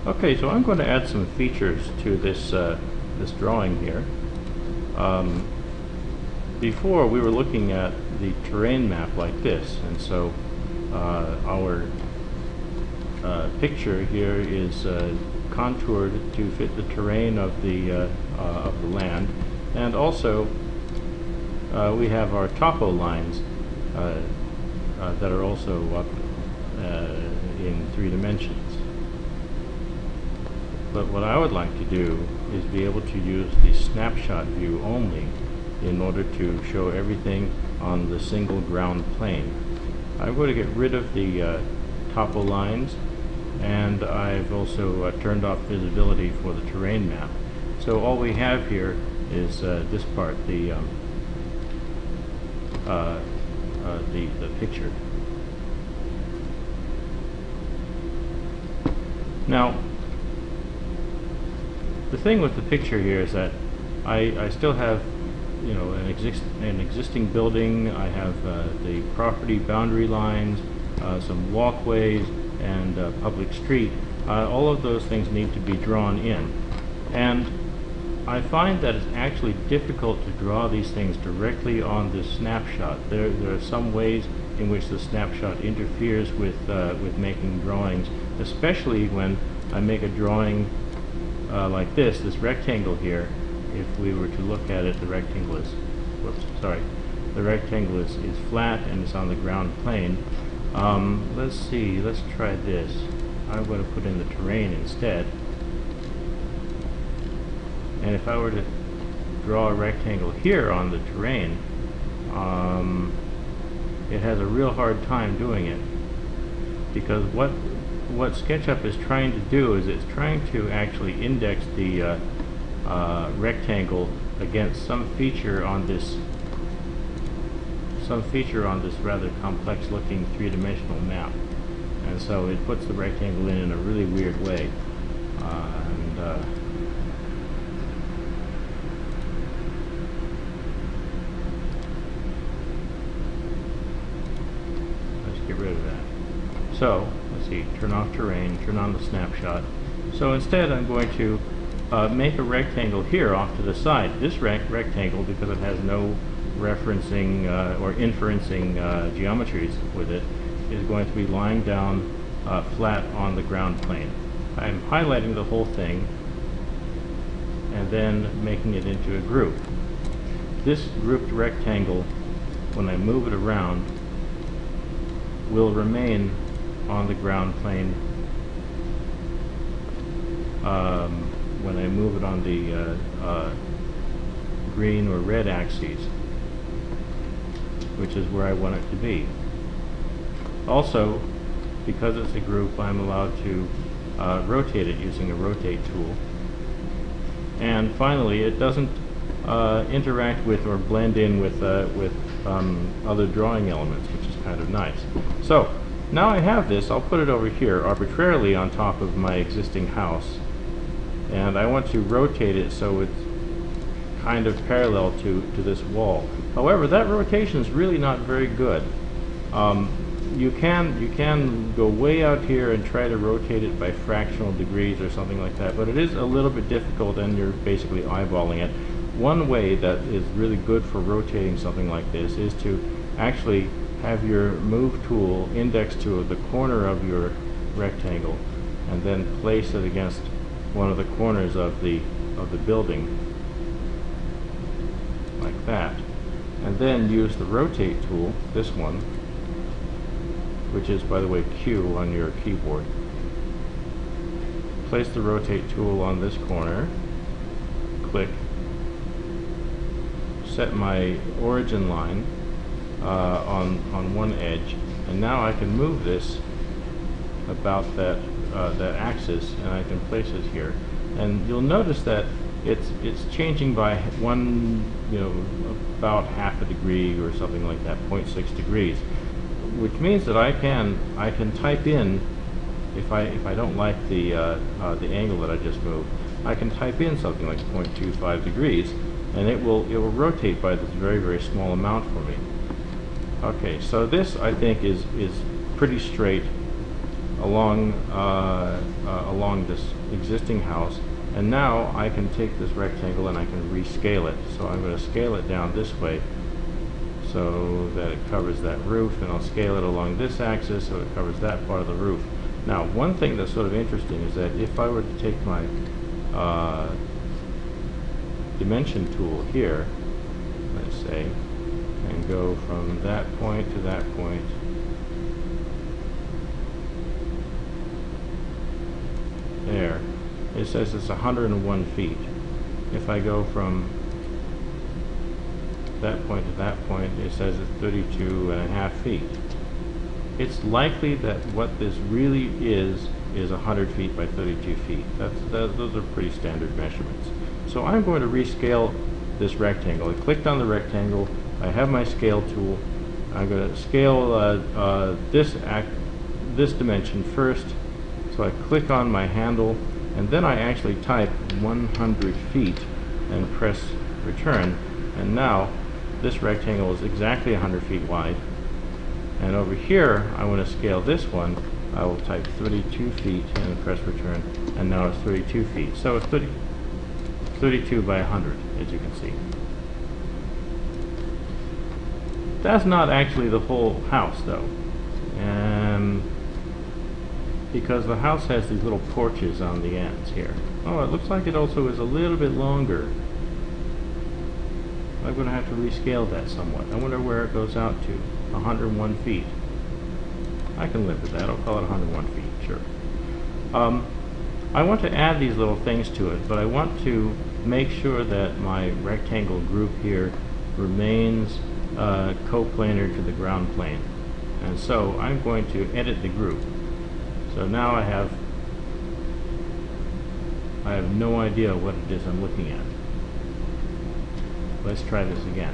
Okay, so I'm going to add some features to this this drawing here. Before we were looking at the terrain map like this, and so our picture here is contoured to fit the terrain of the land, and also we have our topo lines that are also up in 3 dimensions. But what I would like to do is be able to use the snapshot view only in order to show everything on the single ground plane. I'm going to get rid of the topo lines, and I've also turned off visibility for the terrain map. So all we have here is this part, the picture. Now, the thing with the picture here is that I still have, you know, an existing building. I have the property boundary lines, some walkways, and public street. All of those things need to be drawn in, and I find that it's actually difficult to draw these things directly on this snapshot. There are some ways in which the snapshot interferes with making drawings, especially when I make a drawing like this rectangle here. If we were to look at it, the rectangle is, the rectangle is flat and it's on the ground plane. Let's see, let's try this. I'm going to put in the terrain instead. And if I were to draw a rectangle here on the terrain, it has a real hard time doing it, because what SketchUp is trying to do is it's trying to actually index the rectangle against some feature on this rather complex looking 3-dimensional map, and so it puts the rectangle in a really weird way. Let's get rid of that. So let's see, turn off terrain, turn on the snapshot. So instead I'm going to make a rectangle here off to the side. This rectangle, because it has no referencing or inferencing geometries with it, is going to be lying down flat on the ground plane. I'm highlighting the whole thing and then making it into a group. This grouped rectangle, when I move it around, will remain on the ground plane when I move it on the green or red axes, which is where I want it to be. Also, because it's a group, I'm allowed to rotate it using a rotate tool. And finally, it doesn't interact with or blend in with other drawing elements, which is kind of nice. So now I have this. I'll put it over here arbitrarily on top of my existing house, and I want to rotate it so it's kind of parallel to this wall. However, that rotation is really not very good. You can go way out here and try to rotate it by fractional degrees or something like that, but it is a little bit difficult, and you're basically eyeballing it. One way that is really good for rotating something like this is to actually have your move tool indexed to the corner of your rectangle, and then place it against one of the corners of the building, like that, and then use the rotate tool, this one, which is, by the way, Q on your keyboard. Place the rotate tool on this corner, click, set my origin line on one edge, and now I can move this about that axis, and I can place it here. And you'll notice that it's changing by about half a degree or something like that, 0.6 degrees, which means that I can type in, if I don't like the angle that I just moved, I can type in something like 0.25 degrees, and it will rotate by this very, very small amount for me. Okay, so this, I think, is pretty straight along along this existing house, and now I can take this rectangle and I can rescale it. So I'm going to scale it down this way so that it covers that roof, and I'll scale it along this axis so it covers that part of the roof. Now, one thing that's sort of interesting is that if I were to take my dimension tool here, let's say, and go from that point to that point, there, it says it's 101 feet. If I go from that point to that point, it says it's 32.5 feet. It's likely that what this really is 100 feet by 32 feet. Those are pretty standard measurements. So I'm going to rescale this rectangle. I clicked on the rectangle. I have my scale tool. I'm going to scale this dimension first. So I click on my handle, and then I actually type 100 feet and press return. And now this rectangle is exactly 100 feet wide. And over here, I want to scale this one. I will type 32 feet and press return, and now it's 32 feet. So it's 32 by 100, as you can see. That's not actually the whole house, though, because the house has these little porches on the ends here. Oh, it looks like it also is a little bit longer. I'm going to have to rescale that somewhat. I wonder where it goes out to. 101 feet. I can live with that. I'll call it 101 feet, sure. I want to add these little things to it, but I want to make sure that my rectangle group here remains coplanar to the ground plane. And so I'm going to edit the group. So now I have no idea what it is I'm looking at. Let's try this again.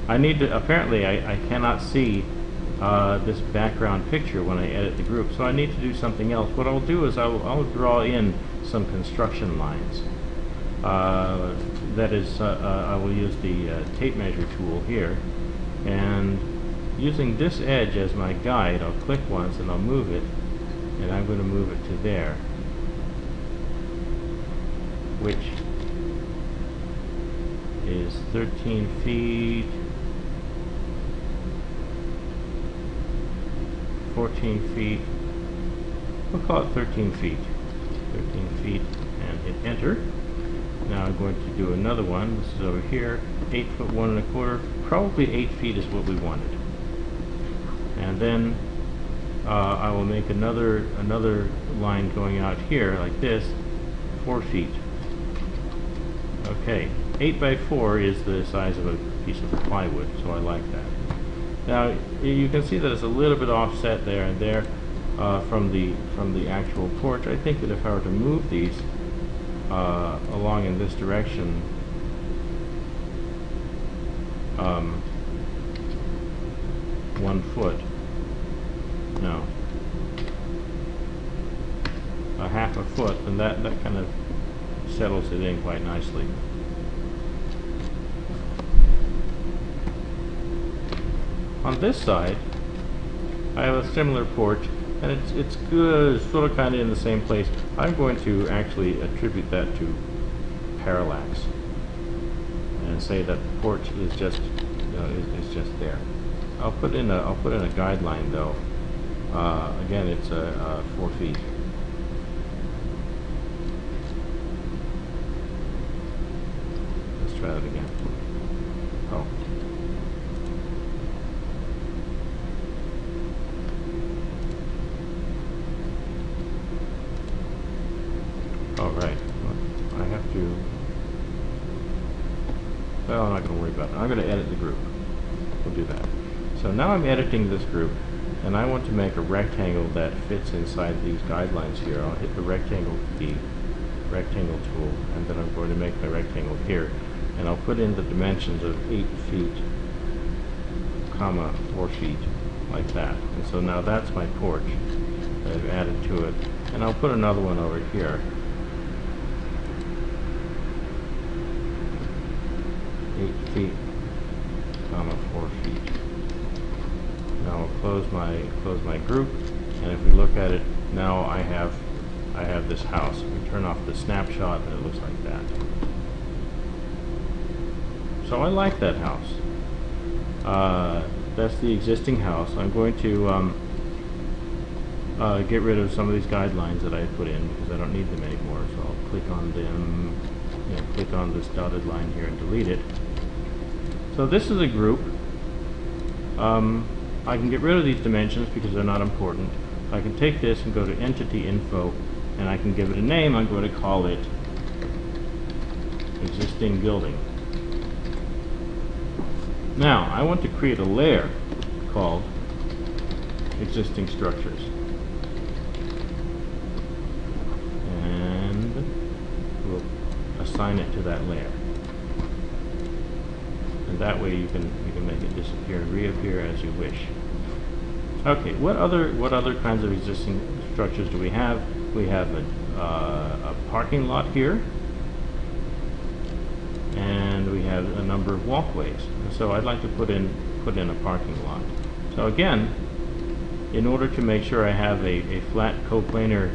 I need to, apparently I cannot see this background picture when I edit the group, so I need to do something else. What I'll do is I'll draw in some construction lines. That is, I will use the tape measure tool here, and using this edge as my guide, I'll click once and I'll move it, and I'm going to move it to there, which is 13 feet, 14 feet, we'll call it 13 feet. 13 feet, and hit enter. Now I'm going to do another one. This is over here, 8 foot 1 1/4. Probably 8 feet is what we wanted. And then I will make another line going out here like this, 4 feet. Okay, 8 by 4 is the size of a piece of plywood, so I like that. Now you can see that it's a little bit offset there and there from the actual porch. I think that if I were to move these along in this direction, 1 foot, no, a half a foot, and that kind of settles it in quite nicely. On this side, I have a similar porch, and it's good, sort of kind of in the same place. I'm going to actually attribute that to parallax and say that the porch is just is just there. I'll put in a guideline though. Again, it's 4 feet. Let's try that again. Oh. All right. I have to. Well, I'm not going to worry about it. I'm going to edit the group. We'll do that. So now I'm editing this group, and I want to make a rectangle that fits inside these guidelines here. I'll hit the rectangle key, rectangle tool, and then I'm going to make my rectangle here, and I'll put in the dimensions of 8 feet, comma 4 feet, like that. And so now that's my porch that I've added to it, and I'll put another one over here. 8 feet, comma 4 feet. Now I'll close my group, and if we look at it now I have this house. We turn off the snapshot and it looks like that. So I like that house. That's the existing house. I'm going to get rid of some of these guidelines that I put in because I don't need them anymore. So I'll click on them, click on this dotted line here and delete it. So this is a group. I can get rid of these dimensions because they're not important. I can take this and go to Entity Info, and I can give it a name. I'm going to call it Existing Building. Now, I want to create a layer called Existing Structures. And we'll assign it to that layer. And that way you can make it disappear and reappear as you wish. Okay, what other kinds of existing structures do we have? We have a parking lot here, and we have a number of walkways. And so I'd like to put in a parking lot. So again, in order to make sure I have a flat coplanar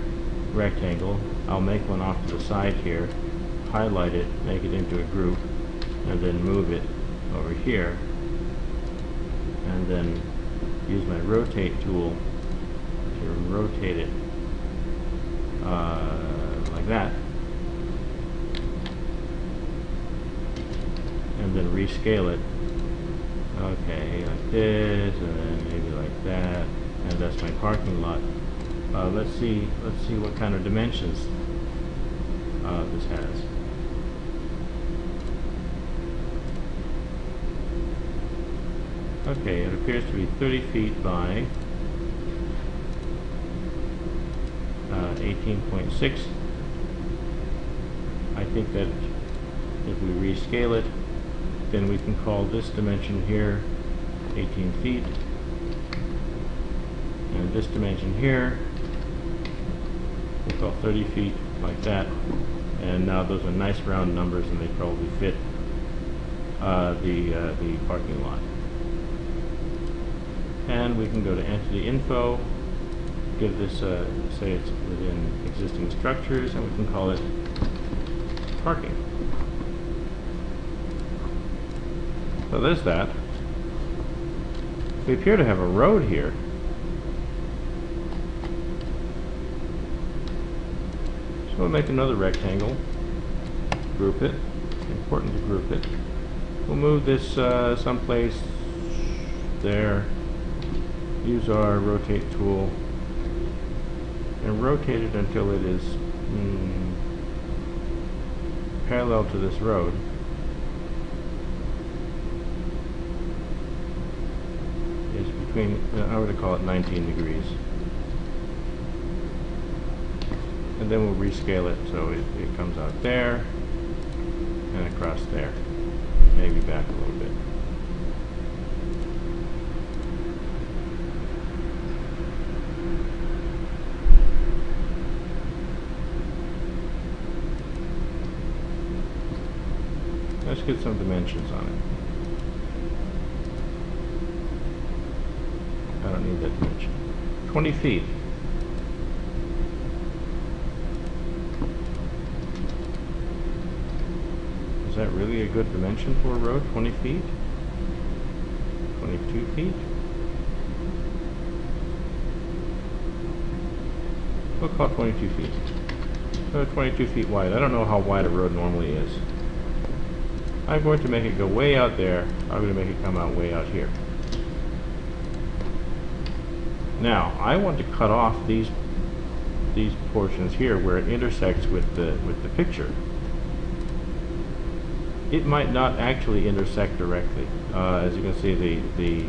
rectangle, I'll make one off to the side here, highlight it, make it into a group, and then move it over here, and then use my rotate tool to rotate it like that, and then rescale it. Okay, like this, and then maybe like that, and that's my parking lot. Let's see what kind of dimensions this has. Okay, it appears to be 30 feet by 18.6. I think that if we rescale it, then we can call this dimension here 18 feet, and this dimension here we'll call 30 feet, like that. And now those are nice round numbers, and they probably fit the parking lot. And we can go to Entity Info, give this say it's within existing structures, and we can call it parking. So there's that. We appear to have a road here. So we'll make another rectangle, group it. Important to group it. We'll move this someplace there. Use our rotate tool and rotate it until it is parallel to this road. It's between, I would call it 19 degrees. And then we'll rescale it so it comes out there and across there. Maybe back a little bit. Let's get some dimensions on it. I don't need that dimension. 20 feet. Is that really a good dimension for a road? 20 feet? 22 feet? We'll call it 22 feet. So 22 feet wide. I don't know how wide a road normally is. I'm going to make it go way out there. I'm going to make it come out way out here. Now, I want to cut off these portions here where it intersects with the picture. It might not actually intersect directly. As you can see, the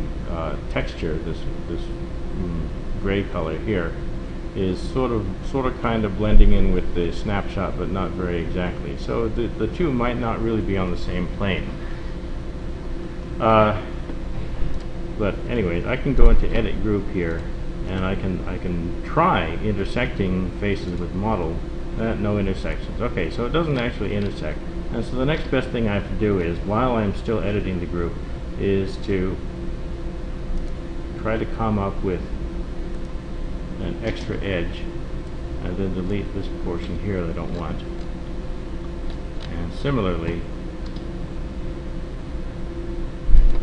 texture, this gray color here, is sort of kind of blending in with the snapshot, but not very exactly. So the two might not really be on the same plane. But anyways, I can go into Edit Group here, and I can try intersecting faces with model. No intersections. Okay, so it doesn't actually intersect. And so the next best thing I have to do is, while I'm still editing the group, is to try to come up with an extra edge and then delete this portion here that I don't want. And similarly,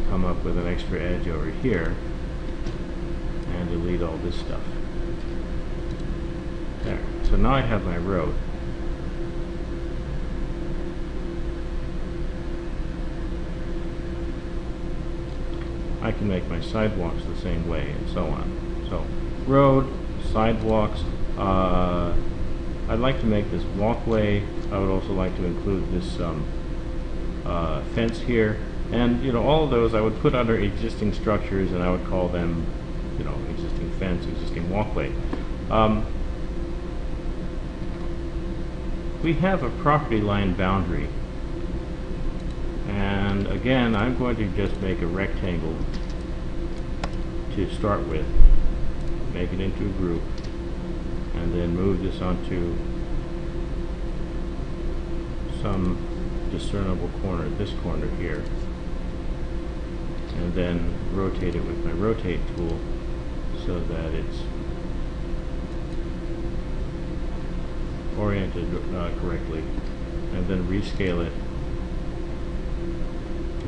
come up with an extra edge over here and delete all this stuff. There. So now I have my road. I can make my sidewalks the same way, and so on. So, road, sidewalks. I'd like to make this walkway. I would also like to include this fence here, and all of those I would put under existing structures, and I would call them, existing fence, existing walkway. We have a property line boundary. And again, I'm going to just make a rectangle to start with, make it into a group, and then move this onto some discernible corner, this corner here, and then rotate it with my rotate tool so that it's oriented correctly, and then rescale it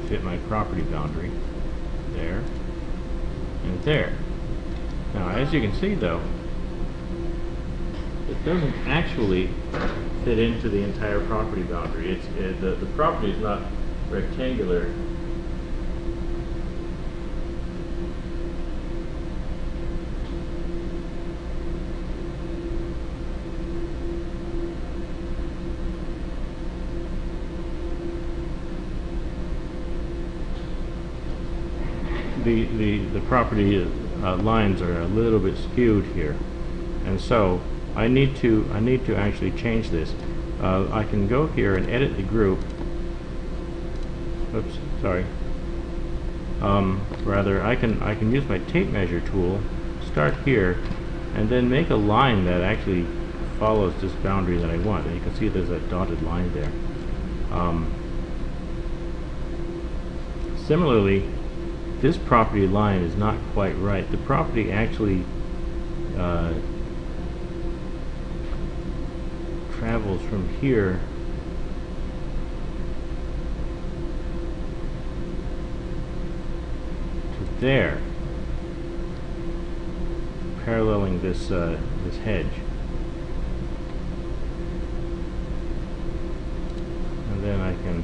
fit my property boundary there and there. Now, as you can see, though, it doesn't actually fit into the entire property boundary. The property is not rectangular. The property lines are a little bit skewed here, and so I need to actually change this. I can go here and edit the group. Oops, sorry. Rather, I can use my tape measure tool, start here, and then make a line that actually follows this boundary that I want. And you can see there's a dotted line there. Similarly, this property line is not quite right. The property actually travels from here to there, paralleling this this hedge. And then I can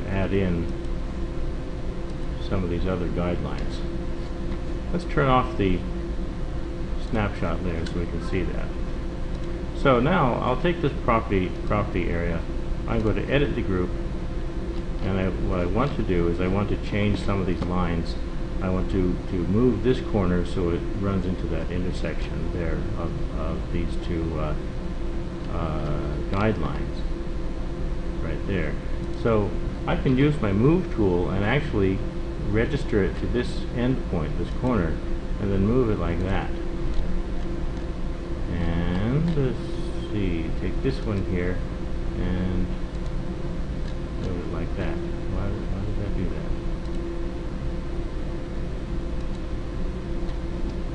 add in some of these other guidelines. Let's turn off the snapshot layer so we can see that. So now I'll take this property area. I'm going to edit the group, and what I want to do is I want to change some of these lines. I want to move this corner so it runs into that intersection there of these two guidelines right there. So I can use my move tool and actually register it to this end point, this corner, and then move it like that. And let's see, take this one here and move it like that. Why did that do that?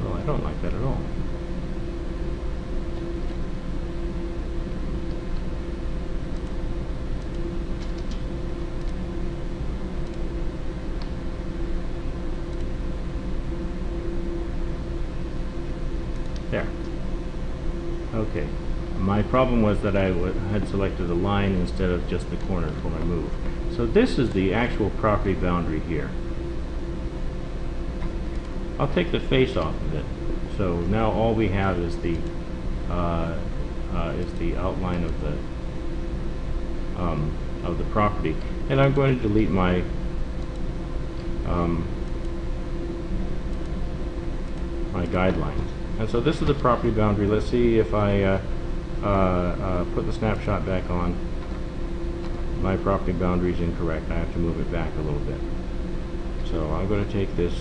Well, I don't like that at all. There. Okay. My problem was that I had selected a line instead of just the corner for my move. So this is the actual property boundary here. I'll take the face off of it. So now all we have is the outline of the property, and I'm going to delete my my guidelines. And so this is the property boundary. Let's see if I put the snapshot back on. My property boundary is incorrect. I have to move it back a little bit. So I'm going to take this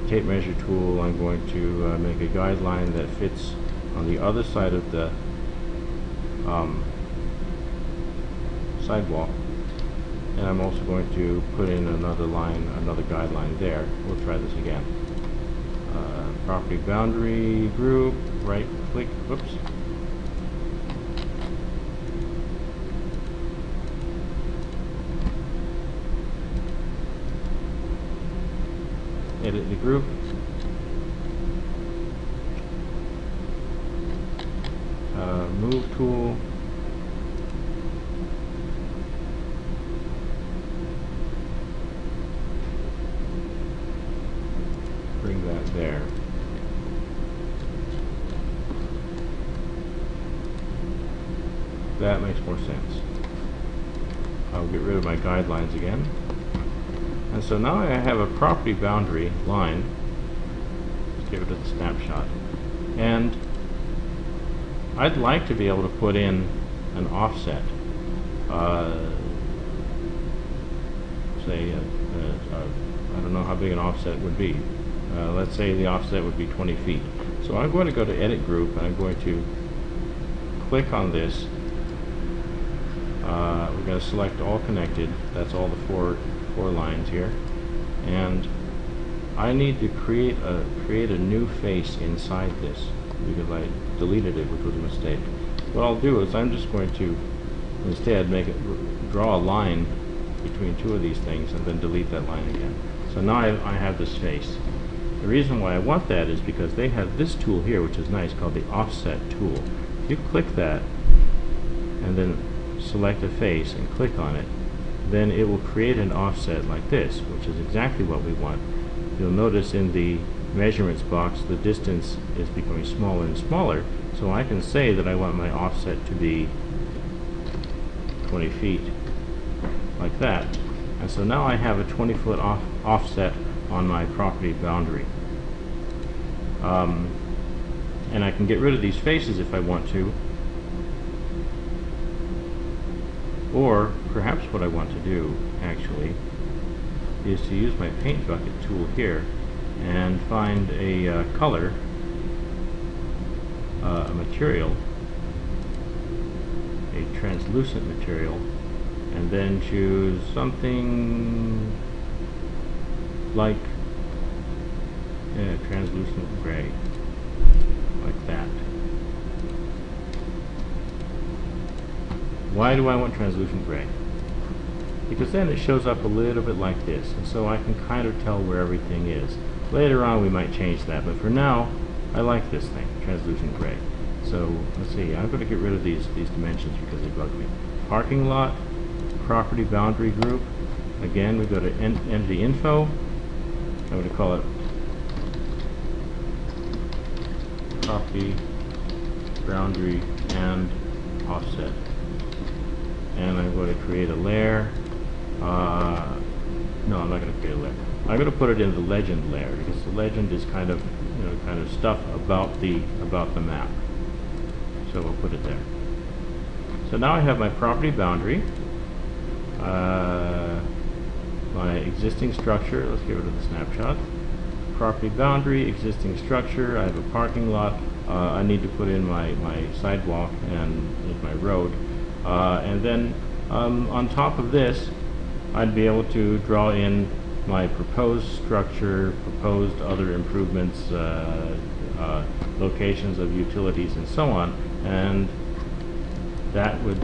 tape measure tool. I'm going to make a guideline that fits on the other side of the sidewalk. And I'm also going to put in another line, another guideline there. We'll try this again. Property boundary group. right click, whoops, edit the group, move tool, bring that there. That makes more sense. I'll get rid of my guidelines again. And so now I have a property boundary line. Let's give it a snapshot. And I'd like to be able to put in an offset. Say, I don't know how big an offset would be. Let's say the offset would be 20 feet. So I'm going to go to Edit Group, and I'm going to click on this. We're going to select All Connected. That's all the four lines here. And I need to create a new face inside this because I deleted it, which was a mistake. What I'll do is I'm just going to instead draw a line between two of these things and then delete that line again. So now I have this face. The reason why I want that is because they have this tool here, which is nice, called the Offset tool. If you click that and then select a face and click on it, then it will create an offset like this, which is exactly what we want. You'll notice in the measurements box the distance is becoming smaller and smaller, so I can say that I want my offset to be 20 feet, like that. And so now I have a 20-foot offset on my property boundary. And I can get rid of these faces if I want to, or perhaps what I want to do actually is to use my paint bucket tool here and find a color, a material, a translucent material, and then choose something like translucent gray, like that. Why do I want translucent gray? Because then it shows up a little bit like this, and so I can kind of tell where everything is. Later on we might change that, but for now I like this thing, translucent gray. So let's see, I'm going to get rid of these dimensions because they bug me. Parking lot, property boundary group. Again, we go to entity info. I'm going to call it property boundary and offset. And I'm going to create a layer. No, I'm not going to create a layer. I'm going to put it in the legend layer because the legend is kind of, kind of stuff about the map. So we'll put it there. So now I have my property boundary, my existing structure. Let's get rid of the snapshot. Property boundary, existing structure. I have a parking lot. I need to put in my sidewalk and my road. And then on top of this, I'd be able to draw in my proposed structure, proposed other improvements, locations of utilities, and so on. And that would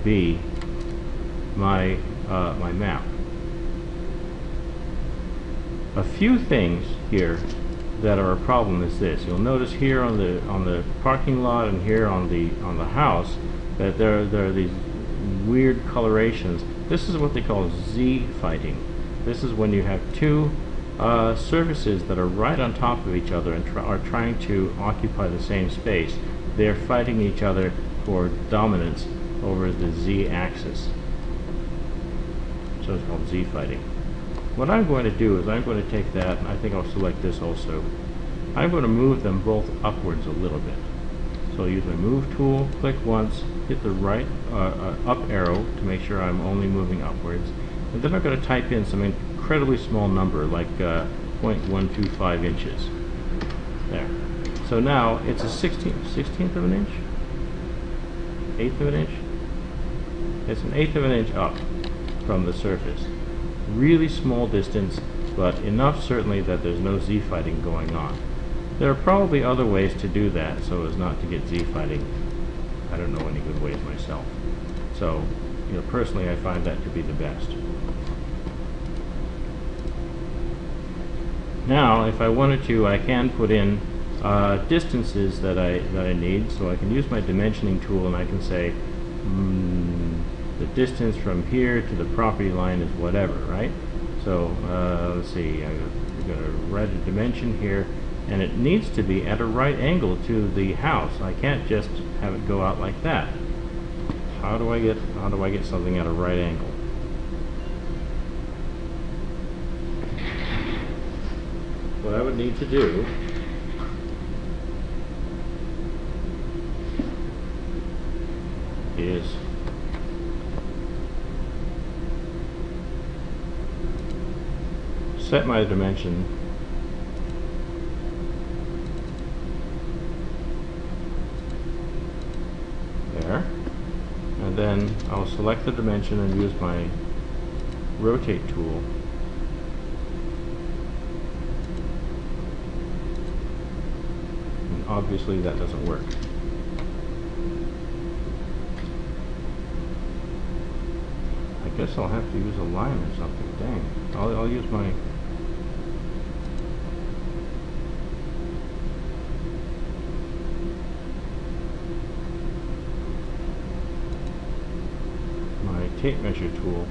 be my my map. A few things here that are a problem is this. You'll notice here on the parking lot and here on the house that there are these weird colorations. This is what they call Z fighting. This is when you have two surfaces that are right on top of each other and are trying to occupy the same space. They're fighting each other for dominance over the Z axis. So it's called Z fighting. What I'm going to do is I'm going to take that, and I think I'll select this also. I'm going to move them both upwards a little bit. So I'll use my move tool, click once, hit the right up arrow to make sure I'm only moving upwards, and then I'm going to type in some incredibly small number like 0.125 inches. There. So now it's a 16th of an inch? 1/8 of an inch? It's an 1/8 of an inch up from the surface. Really small distance, but enough certainly that there's no Z fighting going on. There are probably other ways to do that so as not to get z-fighting. I don't know any good ways myself. So, personally I find that to be the best. Now, if I wanted to, I can put in distances that I need, so I can use my dimensioning tool and I can say the distance from here to the property line is whatever, right? So let's see, I'm going to write a dimension here, and it needs to be at a right angle to the house. I can't just have it go out like that. How do I get something at a right angle? What I would need to do is set my dimension there, and then I'll select the dimension and use my rotate tool. And obviously that doesn't work. I guess I'll have to use a line or something. Dang. I'll use my tape measure tool.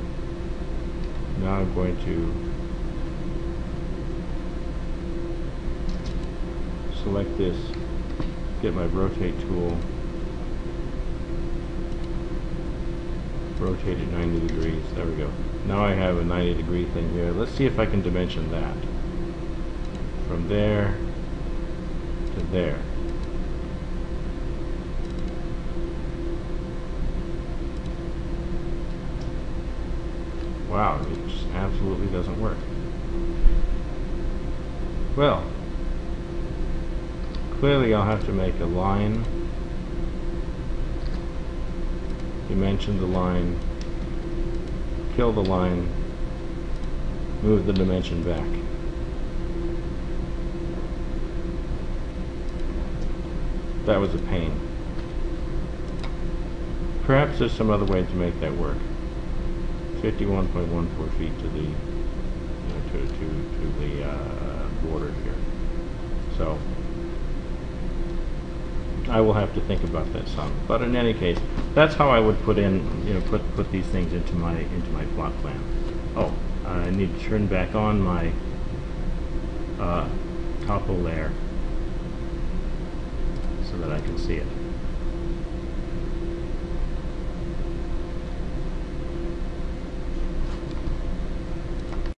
Now I'm going to select this, get my rotate tool, rotate it 90 degrees. There we go. Now I have a 90-degree thing here. Let's see if I can dimension that. From there to there. Wow, it just absolutely doesn't work. Well, clearly I'll have to make a line, dimension the line, kill the line, move the dimension back. That was a pain. Perhaps there's some other way to make that work. 51.14 feet to the to the border here. So I will have to think about that some. But in any case, that's how I would put in put these things into my plot plan. Oh, I need to turn back on my topo layer so that I can see it.